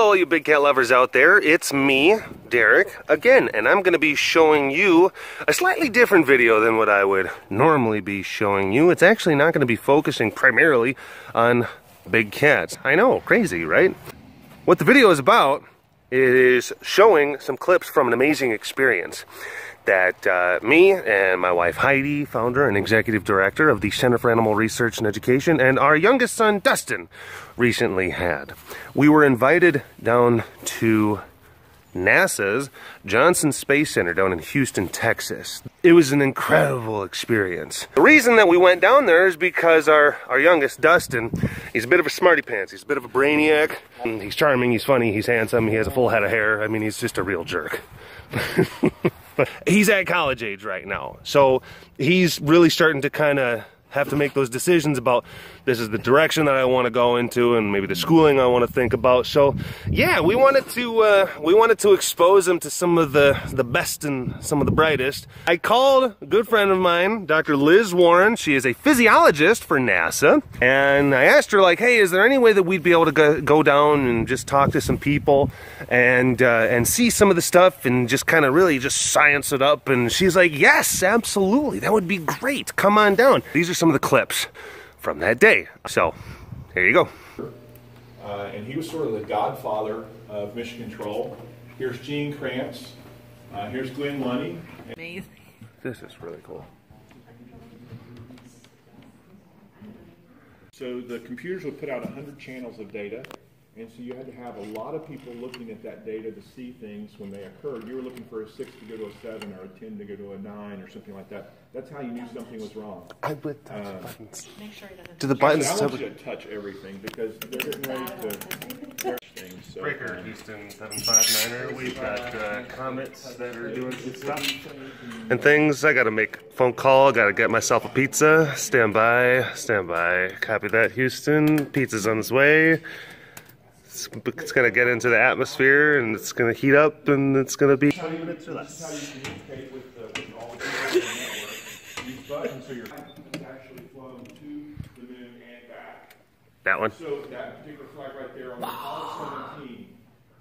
Hello, all you big cat lovers out there. It's me, Derek, again, and I'm going to be showing you a slightly different video than what I would normally be showing you. It's actually not going to be focusing primarily on big cats. I know, crazy, right? What the video is about is showing some clips from an amazing experience that me and my wife Heidi, founder and executive director of the Center for Animal Research and Education, and our youngest son Dustin recently had. We were invited down to NASA's Johnson Space Center down in Houston, Texas. It was an incredible experience. The reason that we went down there is because our youngest, Dustin, he's a bit of a smarty pants. He's a bit of a brainiac. He's charming, he's funny, he's handsome, he has a full head of hair. I mean, he's just a real jerk. But he's at college age right now, so he's really starting to kind of have to make those decisions about this is the direction that I want to go into and maybe the schooling I want to think about. So yeah, we wanted to expose him to some of the best and some of the brightest. I called a good friend of mine, Dr. Liz Warren. She is a physiologist for NASA, and I asked her, like, hey, is there any way that we'd be able to go down and just talk to some people and see some of the stuff and just kind of really just science it up? And she's like, yes, absolutely, that would be great, come on down. These are some of the clips from that day. So, here you go. And he was sort of the godfather of mission control. Here's Gene Kranz. Here's Glenn Lunny. Amazing. This is really cool. So the computers would put out 100 channels of data, and so you had to have a lot of people looking at that data to see things when they occurred. You were looking for a 6 to go to a 7 or a 10 to go to a 9 or something like that. That's how you knew something was wrong. I would touch the buttons. Make sure he doesn't. Do the buttons? I want you to touch everything because they're getting ready to touch things. So, Breaker, Houston 759er. We've got comments that are doing some stuff and things. I gotta make a phone call, gotta get myself a pizza. Stand by, stand by. Copy that, Houston. Pizza's on its way. It's gonna get into the atmosphere and it's gonna heat up and it's gonna be 20 minutes or less. That's how you communicate with all the people in the network. These buttons are actually flown to the moon and back. That one? So that particular flag right there on Apollo 17.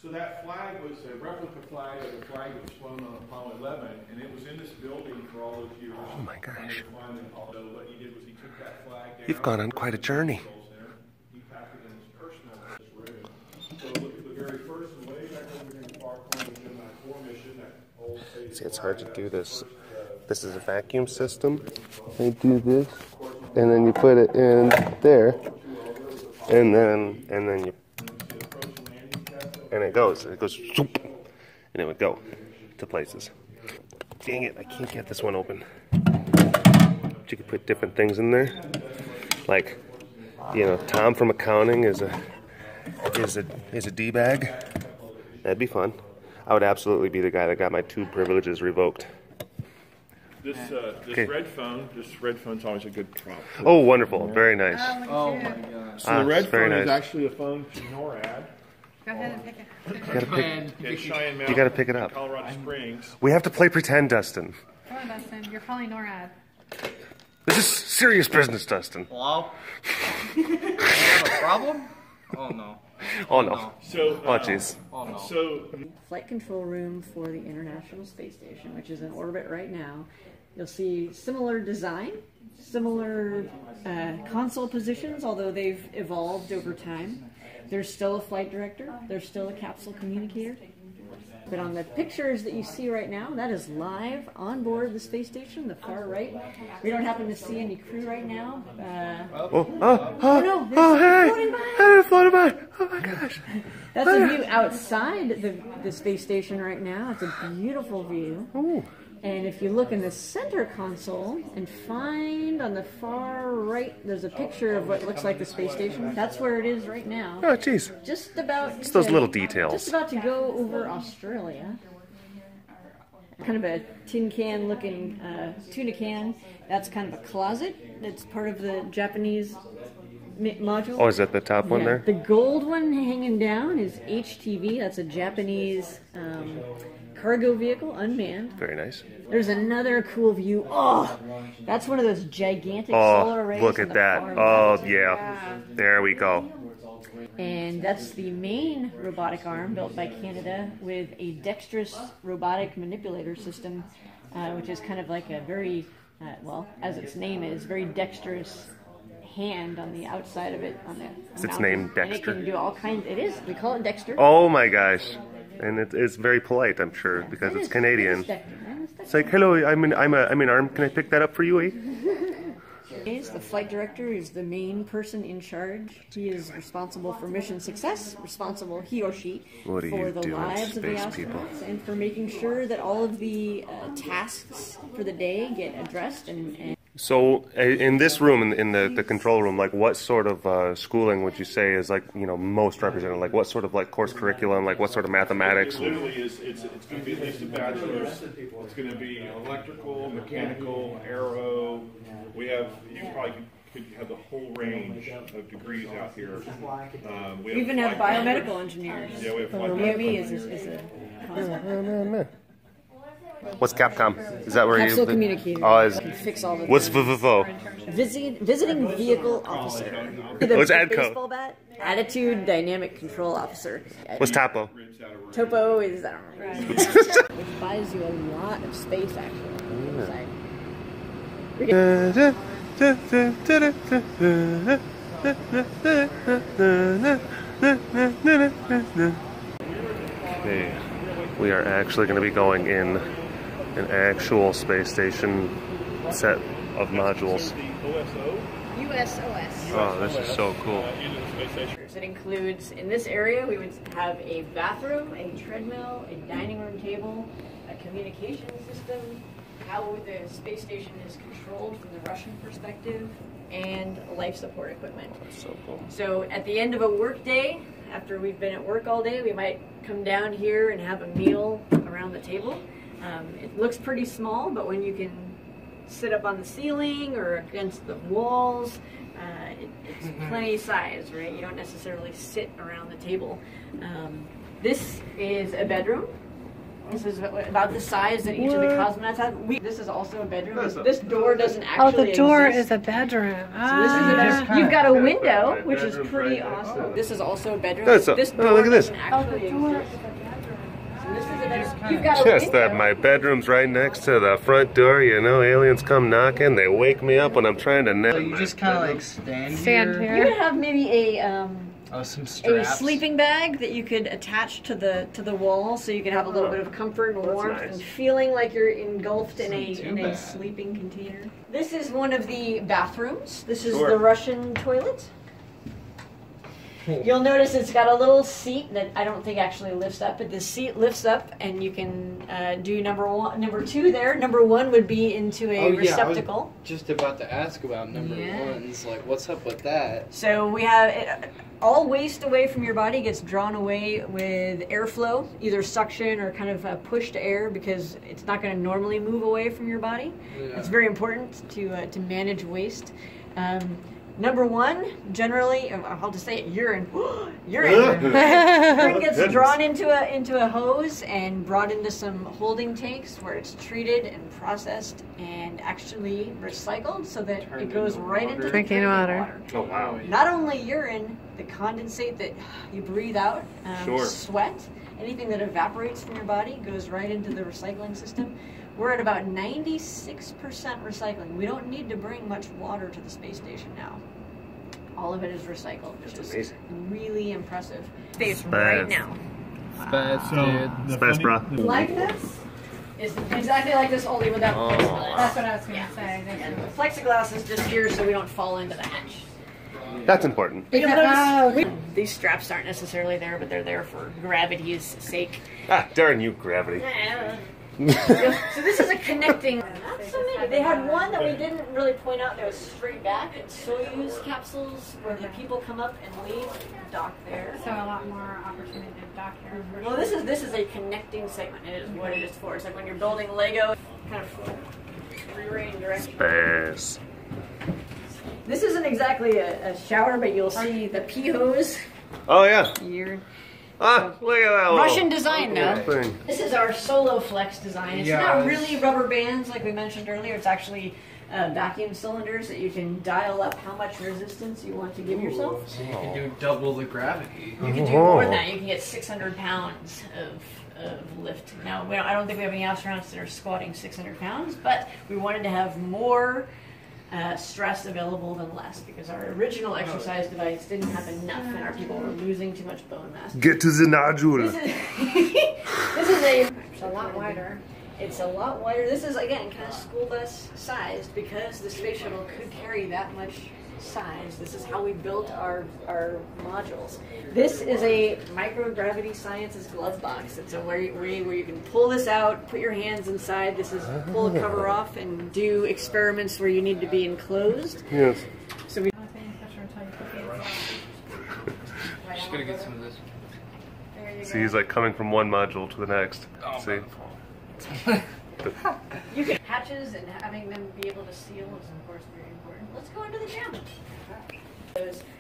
So that flag was a replica flag of the flag that was flown on Apollo 11, and it was in this building for all those years. Oh my gosh. So what he did was he took that flag down. You've gone on quite a journey. He packed it in his personal room. So look at the very first and way back over here in the far corner within that core mission, that old space. See, it's hard to do this. This is a vacuum system. They do this, and then you put it in there, and then you, and it goes, zoop, and it would go to places. Dang it, I can't get this one open. But you could put different things in there, like, you know, Tom from accounting is a D-bag. That'd be fun. I would absolutely be the guy that got my 2 privileges revoked. This red phone's always a good prop. Oh, wonderful. Very nice. Oh my gosh. So the red phone nice. is actually a phone to NORAD. Go ahead and pick it. It's Cheyenne Mountain. You gotta pick it up. Colorado Springs. We have to play pretend, Dustin. Come on, Dustin. You're calling NORAD. This is serious business, Dustin. Hello? You have a problem? Oh no. Oh no. So, Oh jeez. Oh no. so Flight control room for the International Space Station, which is in orbit right now. You'll see similar design, similar console positions, although they've evolved over time. There's still a flight director, there's still a capsule communicator. But on the pictures that you see right now, that is live on board the space station, the far right. We don't happen to see any crew right now. Hey, floating by. Oh my gosh. That's a view outside the space station right now. It's a beautiful view. Ooh. And if you look in the center console and find on the far right, there's a picture of what looks like the space station. That's where it is right now. Oh jeez. Just about. It's those little details. Just about to go over Australia. Kind of a tin can looking tuna can. That's kind of a closet. That's part of the Japanese module. Oh, is that the top one there? The gold one hanging down is HTV. That's a Japanese cargo vehicle, unmanned. Very nice. There's another cool view. Oh, that's one of those gigantic solar arrays. Look at in the that. far Oh, right. yeah. There we go. And that's the main robotic arm built by Canada with a dexterous robotic manipulator system, which is kind of like a very, well, as its name is, very dexterous hand on the outside of it. Is its name Dexter? And it can do all kinds. It is. We call it Dexter. Oh my gosh. And it's very polite, I'm sure, because it's Canadian. It's like, hello, I'm an arm. Can I pick that up for you, eh? The flight director is the main person in charge. He is responsible for mission success, responsible, he or she, What are for you the doing, lives of the space astronauts people? and for making sure that all of the tasks for the day get addressed. And So, in this room, in the control room, like, what sort of schooling would you say is, like, you know, most represented? Like, what sort of, like, course curriculum? Like, what sort of mathematics? Literally, it's going to be at least a bachelor's. It's going to be electrical, mechanical, aero. We probably could have the whole range of degrees out here. we even have biomedical engineers. Yeah, we have flight UAV is a concept. What's Capcom? Is that where Capsule you? communicator. Oh, is, Can fix all the what's VVVO? Visiting vehicle officer. What's ADCO? Baseball bat. Attitude dynamic control officer. What's Tapo? Topo is, I don't know. Which buys you a lot of space, actually. Inside. Okay, we are actually going to be going in an actual space station set of modules. USOS. Oh, this is so cool. It includes, in this area, we would have a bathroom, a treadmill, a dining room table, a communication system, how the space station is controlled from the Russian perspective, and life support equipment. That's so cool. So at the end of a work day, after we've been at work all day, we might come down here and have a meal around the table. It looks pretty small, but when you can sit up on the ceiling or against the walls, it's plenty size, right? You don't necessarily sit around the table. This is a bedroom. This is about the size that each of the cosmonauts have. This is also a bedroom. This door doesn't actually Oh, the door exist. is a bedroom. So this is a bedroom. You've got a window, which is pretty awesome. This is also a bedroom. That's This oh, door look at this. doesn't actually exist. So this is a bedroom. You've got a Just window. that my bedroom's right next to the front door. You know, aliens come knocking. They wake me up when I'm trying to nap. So you just kind of like stand Stand here. You could have maybe Some a straps. sleeping bag that you could attach to the wall, so you could have a little bit of comfort and warmth nice. and feeling like you're engulfed in Isn't too a bad. sleeping container. This is one of the bathrooms. This is Sure. the Russian toilet. You'll notice it's got a little seat that I don't think actually lifts up, but the seat lifts up and you can do number two there. Number one would be into a receptacle. I was just about to ask about number ones. Like, what's up with that? So we have it, all waste away from your body gets drawn away with airflow, either suction or kind of pushed air, because it's not going to normally move away from your body. Yeah. It's very important to manage waste. Number one, generally, I'll just say it, urine. Urine. Urine gets drawn into a hose and brought into some holding tanks where it's treated and processed and actually recycled so that it goes right into the Drinking water. Oh, wow. Not only urine, the condensate that you breathe out, Sure. sweat, anything that evaporates from your body goes right into the recycling system. We're at about 96% recycling. We don't need to bring much water to the space station now. All of it is recycled, which is amazing. really impressive. Space right now. Spaz, dude. Space bra. Like this is exactly like this, only without plexiglass. That's what I was going to say. And the plexiglass is just here so we don't fall into the hatch. That's important. You'll notice these straps aren't necessarily there, but they're there for gravity's sake. Ah, darn you, gravity. So this is a connecting. Not so many. They had one that we didn't really point out that was straight back. It's Soyuz capsules where the people come up and leave and dock there. So a lot more opportunity to dock here. Well, this is a connecting segment. It is what it is for. It's like when you're building Lego, kind of free range direction. Space. This isn't exactly a shower, but you'll see the pee hose Oh, yeah. here. Ah, look at that Russian little design, though. thing. This is our Solo Flex design. It's Yeah, not really rubber bands like we mentioned earlier. It's actually vacuum cylinders that you can dial up how much resistance you want to give yourself. So you can do double the gravity. You can do more than that. You can get 600 pounds of lift. Now, I don't think we have any astronauts that are squatting 600 pounds, but we wanted to have more stress available than less, because our original exercise device didn't have enough and our people were losing too much bone mass. Get to the nodule. This is a lot wider. It's a lot wider. This is, again, kind of school bus sized because the space shuttle could carry that much size. This is how we built our modules. This is a microgravity sciences glove box. It's a way where you can pull this out, put your hands inside. This is pull the cover off and do experiments where you need to be enclosed. Yes. So we Just gonna get some of this. See, he's like coming from one module to the next. Oh, See? you can hatches and having them be able to seal is of course very important. Let's go into the gym.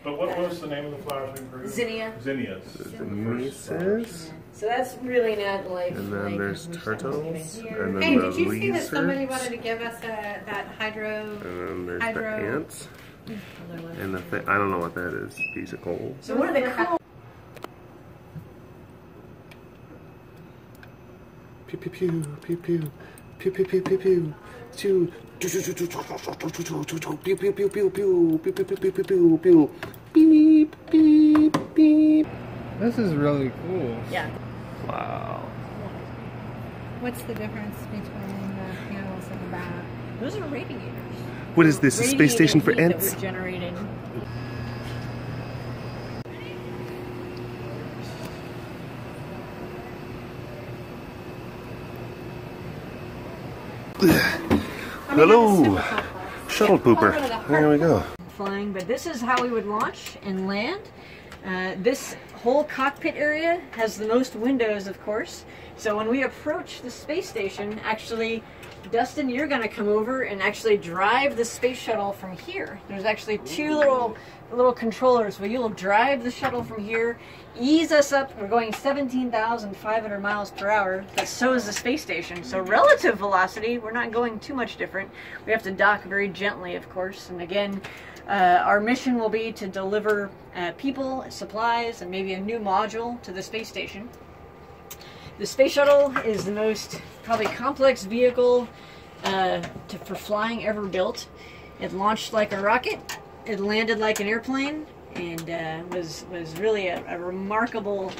But what was the name of the flowers we grew? Zinnia. Zinnias. Mises. So that's really not like. And then there's turtles. And then Hey, the did you see that somebody lizards. wanted to give us that hydro? And then there's Hydro. the ants. And the thing, I don't know what that is. Piece of coal. So one of the cool. Pew pew pew pew pew pew pew pew pew pew. Pew pew pew pew pew pew pew pew pew pew pew pew. Beep beep beep. This is really cool. Yeah. Wow. What's the difference between the panels and the back? Those are radiators. What is this? A space station for Radiated heat ants? that we're generating. Hello, shuttle pooper. There we go. Flying, but this is how we would launch and land. This whole cockpit area has the most windows, of course. So when we approach the space station, actually, Dustin, you're going to come over and actually drive the space shuttle from here. There's actually two little controllers where you'll drive the shuttle from here, ease us up. We're going 17,500 miles per hour, but so is the space station. So relative velocity, we're not going too much different. We have to dock very gently, of course. And again, our mission will be to deliver people, supplies, and maybe a new module to the space station. The space shuttle is the most probably complex vehicle for flying ever built. It launched like a rocket. It landed like an airplane, and was really a remarkable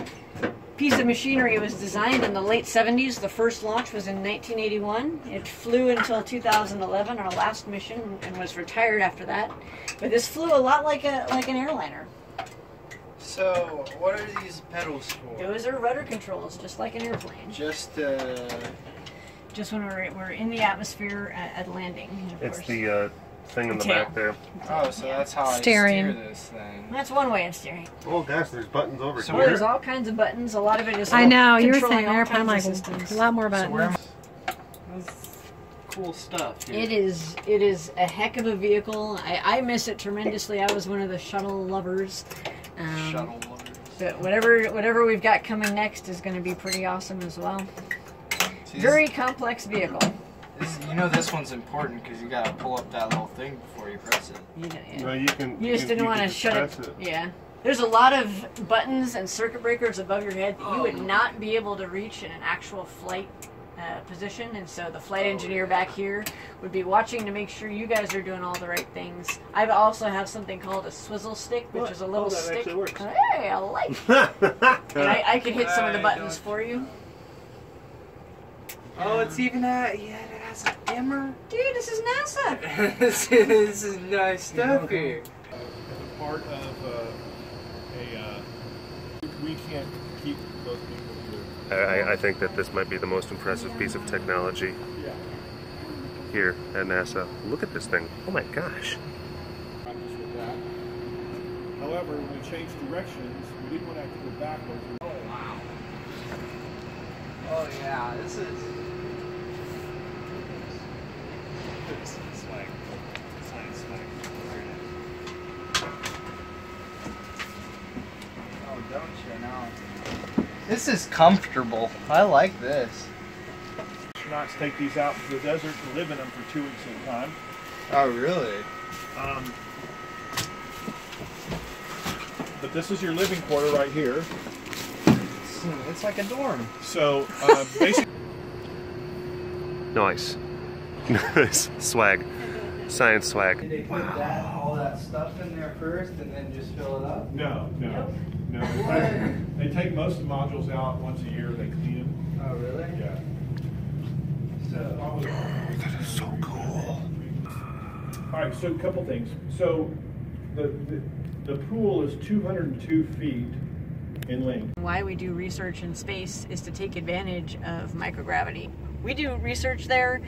piece of machinery. It was designed in the late 70s. The first launch was in 1981. It flew until 2011, our last mission, and was retired after that. But this flew a lot like an airliner. So, what are these pedals for? Those are rudder controls, just like an airplane. Just when we're in the atmosphere at landing. And of It's course, the thing in the tail. back there. oh, so that's how Steering. I steer this thing. That's one way of steering. Oh gosh, there's buttons over So Oh, here. there's all kinds of buttons. A lot of it is. I know, you were controlling saying all airplane, I'm like, kinds of systems. a lot more So where am buttons. That's cool stuff. Here. It is a heck of a vehicle. I miss it tremendously. I was one of the shuttle lovers. Shuttle lovers. But whatever we've got coming next is going to be pretty awesome as well. See, Very complex vehicle. you know this one's important because you gotta pull up that little thing before you press it. No, you can. You just didn't want to shut it. Yeah. There's a lot of buttons and circuit breakers above your head that you would not be able to reach in an actual flight position, and so the flight engineer back here would be watching to make sure you guys are doing all the right things. I also have something called a swizzle stick, which is a little that stick. actually works. Hey, I like it. And I can hit some of the buttons for you. Oh, it's even that. Yeah, it has a dimmer. Dude, this is NASA. this is nice stuff here. Part of we can't keep those people here. I think that this might be the most impressive piece of technology Yeah. here at NASA. Look at this thing. Oh my gosh. Practice with that. However, when we changed directions, we didn't want to have to go backwards. Oh wow. Oh yeah, this is swag. Oh, don't you know? This is comfortable. I like this. Astronauts take these out into the desert and live in them for 2 weeks at a time. Oh, really? But this is your living quarter right here. It's like a dorm. So basically, Nice. Nice. Swag. Science swag. Did they put all that stuff in there first and then just fill it up? no. In fact, they take most of the modules out once a year. They clean them. Oh, really? Yeah. So That is so cool. all right. So a couple things. So the pool is 202 feet in length. Why we do research in space is to take advantage of microgravity. We do research there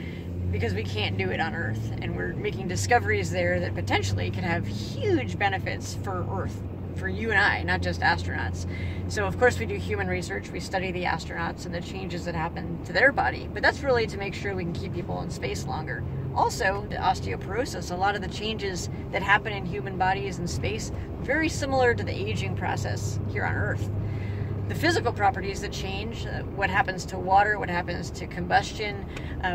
because we can't do it on Earth, and we're making discoveries there that potentially can have huge benefits for Earth, for you and I, not just astronauts. So of course we do human research, we study the astronauts and the changes that happen to their body, but that's really to make sure we can keep people in space longer. Also, the osteoporosis, a lot of the changes that happen in human bodies in space, very similar to the aging process here on Earth. The physical properties that change, what happens to water, what happens to combustion,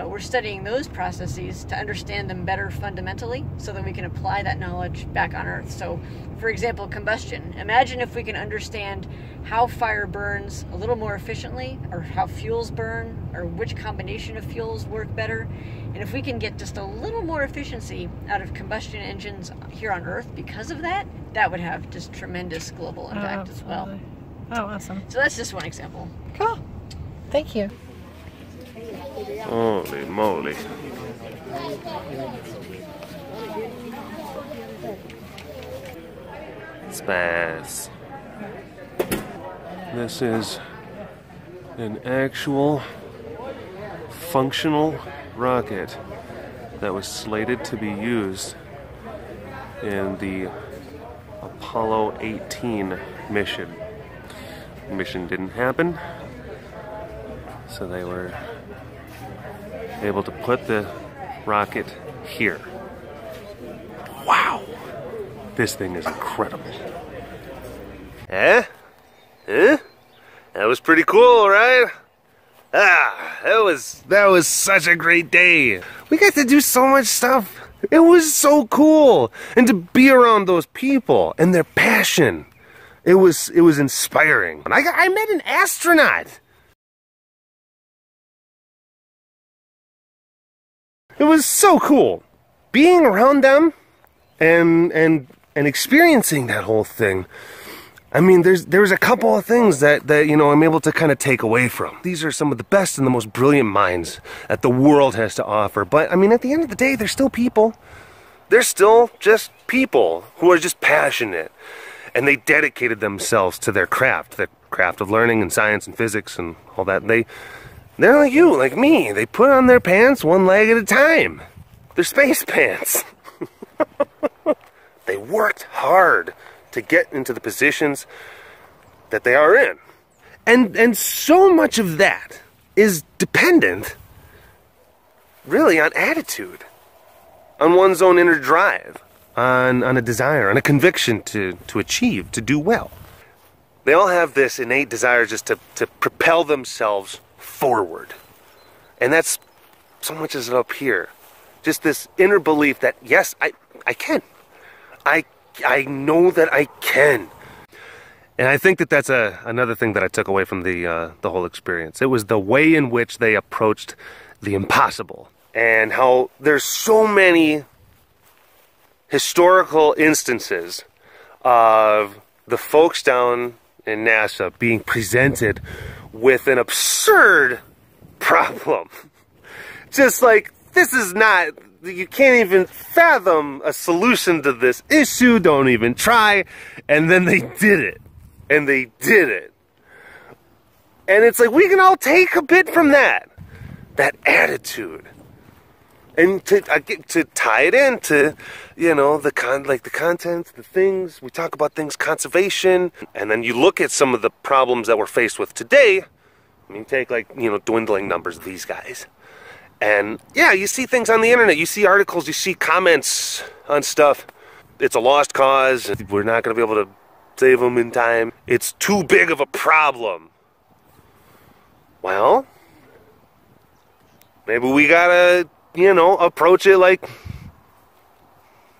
we're studying those processes to understand them better fundamentally so that we can apply that knowledge back on Earth. So, for example, combustion. Imagine if we can understand how fire burns a little more efficiently, or how fuels burn, or which combination of fuels work better. And if we can get just a little more efficiency out of combustion engines here on Earth because of that, that would have just tremendous global impact as well. Oh, awesome. So that's just one example. Cool. Thank you. Holy moly. Spaz. This is an actual functional rocket that was slated to be used in the Apollo 18 mission. The mission didn't happen, so they were able to put the rocket here. Wow! This thing is incredible. Eh? Eh? That was pretty cool, right? Ah, that was such a great day. We got to do so much stuff. It was so cool. And to be around those people and their passion. It was inspiring. And I met an astronaut. It was so cool. Being around them and experiencing that whole thing. I mean, there's a couple of things that you know I'm able to kind of take away from. These are some of the best and the most brilliant minds that the world has to offer. But I mean, at the end of the day, they're still people. They're still just people who are just passionate, and they dedicated themselves to their craft of learning and science and physics and all that. They're like you, like me. They put on their pants one leg at a time. They're space pants. They worked hard to get into the positions that they are in. And so much of that is dependent, really, on attitude, on one's own inner drive, on a desire, on a conviction to achieve, to do well. They all have this innate desire just to propel themselves forward. And that's so much is up here. Just this inner belief that, yes, I can. I know that I can. And I think that that's another thing that I took away from the whole experience. It was the way in which they approached the impossible, and how there's so many historical instances of the folks down in NASA being presented with an absurd problem. Just like, this is not, you can't even fathom a solution to this issue, don't even try, and then they did it. And they did it. And it's like, we can all take a bit from that attitude. And to tie it into, you know, the content, the things, we talk about things, conservation, and then you look at some of the problems that we're faced with today. I mean, take like, you know, dwindling numbers of these guys. And yeah, you see things on the internet, you see articles, you see comments on stuff. It's a lost cause, we're not going to be able to save them in time. It's too big of a problem. Well, maybe we gotta, you know, approach it like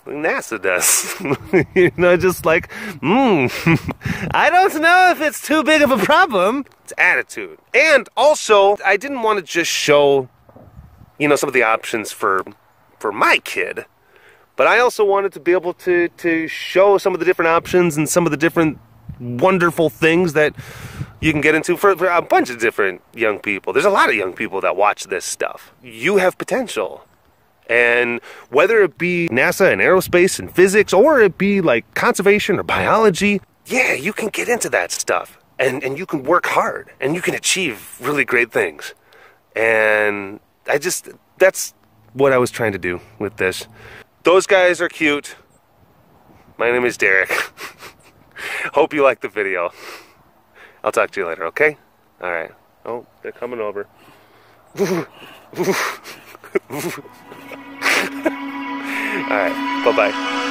NASA does. You know, just like, I don't know if it's too big of a problem. It's attitude. And also, I didn't want to just show, you know, some of the options for my kid, but I also wanted to be able to show some of the different options and some of the different wonderful things that you can get into for a bunch of different young people. There's a lot of young people that watch this stuff. You have potential. And whether it be NASA and aerospace and physics, or it be like conservation or biology, yeah, you can get into that stuff. And you can work hard. And you can achieve really great things. And that's what I was trying to do with this. Those guys are cute. My name is Derek. Hope you liked the video. I'll talk to you later, okay? All right. Oh, they're coming over. All right. Bye-bye.